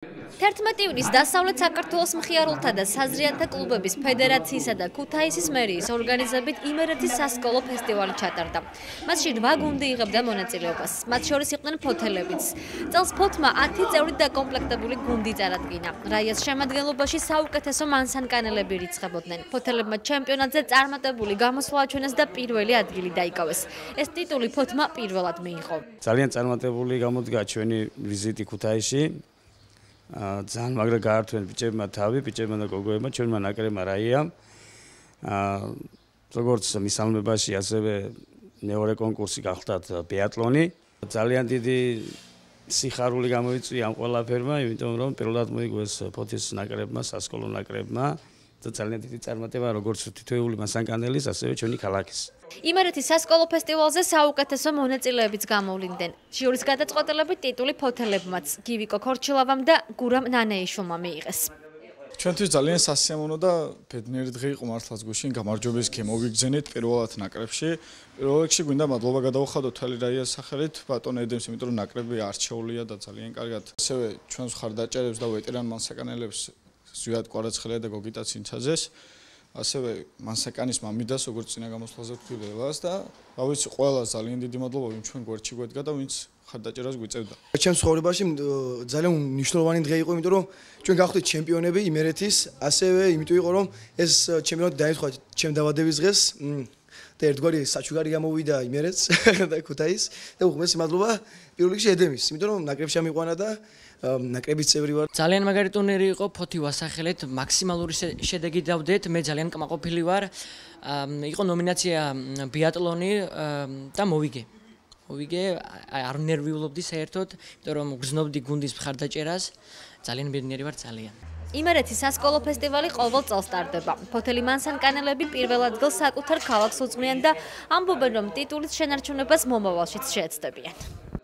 11 ივნის დასავლეთ საქართველოს მხიარულთა და საზრიანთა კლუბების ფედერაციისა და ქუთაისის მერიის ორგანიზებით იმერეთის სასკოლო ფესტივალი ჩატარდა. მასში 8 გუნდი იღებდა მონაწილეობას. მათ შორის იყვნენ ფოთელებიც. წელს ფოთმა 10 წევრით დაკომპლექტებული გუნდი წარადგინა. რაიას შემადგენლობაში საუკეთესო მანსანკანელები რიცხებოდნენ. ფოთელებმა ჩემპიონატზე წარმატებული გამოსვლა აჩვენეს და პირველი ადგილი დაიკავეს. ეს ტიტული ფოთმა პირველად მიიღო. ძალიან წარმატებული გამოდგა ჩვენი ვიზიტი ქუთაისში. ძალიან მაგრა გაართვენ ბიჭებმა თავი, ბიჭებმა და გოგოებმა, ჩვენმა ნაკრებმა რაიამ. როგორც მისალმებაში, ასევე მეორე კონკურსი გახდათ ბიატლონი. ძალიან დიდი სიხარული გამოიწვია ამ ყველაფერმა, იმიტომ რომ პირველად მოიგოს ფოთის ნაკრებმა, სასკოლო ნაკრებმა და ძალიან დიდი წარმატება როგორც თითოეული მასანკანელის, ასევე ჩვენი ქალაქის. იმერეთის სასკოლო ფესტივალზე საუკეთესო მონაწილეებიც გამოვლინდნენ. ჟიურის გადაწყვეტილებით ტიტული ფოთელებმაც, გივიკო ქორჩილავამ და გურამ ნანეიშვილმა მიიღეს. ჩვენთვის ძალიან სასიამოვნო და ბედნიერი დღე იყო მართლაც გუშინ გამარჯვების გემოვიგზენით პირველად ნაკრებში. პირველ რიგში გვინდა მადლობა გადავუხადოთ თვალი რაიას სახელით ბატონ ედემს, იმიტომ რომ ნაკრები არჩეულია და ძალიან კარგად. ასევე ჩვენს მხარდაჭერებს და ვეტერან მანსაკანელებს ზვიად კვარაცხელია და გოგიტა ცინცაძეს. ასევე მანსაკანის მამიდას, როგორც წინა გამოსვლაზე ვთქვი ველას და რა ვიცი, ყველას ძალიან დიდი მადლობა, ვინც ჩვენ გვერდში გვედგა და ვინც ხარდაჭერას გვიწევდა. ჩემს ცხოვრებაში ძალიან მნიშვნელოვანი დღე იყო, იმიტომ რომ ჩვენ გავხდით ჩემპიონები იმერეთის, ასევე იმიტომ იყო რომ ეს ჩემპიონატი დაემთხვა ჩემ დაბადების დღეს და ერთგვარი საჩუქარი გამოვიდა იმერეთს და ქუთაისს და უღმესი მადლობა პირველ რიგში ედემის, იმიტომ რომ ნაკრებში ამიყვანა და ნაკრების წევრი ვარ. ძალიან მაგარი ტურნირი იყო, ფოთი ვასახელეთ, მაქსიმალური შედეგი დავდეთ, მე ძალიან კმაყოფილი ვარ. იყო ნომინაცია ბიატლონი და მოვიგე. არ ნერვიულობდი საერთოდ, იმიტომ რომ გრძნობდი გუნდის მხარდაჭერას. ძალიან ბედნიერი ვარ, ძალიან. იმერეთის სასკოლო ფესტივალი ყოველ წელს ტარდება. ფოთელი მანსანკანელები პირველ ადგილს საკუთარ ქალაქს უძღვნიან და ამბობენ, რომ ტიტულის შენარჩუნებას მომავალშიც შეეცდებიან.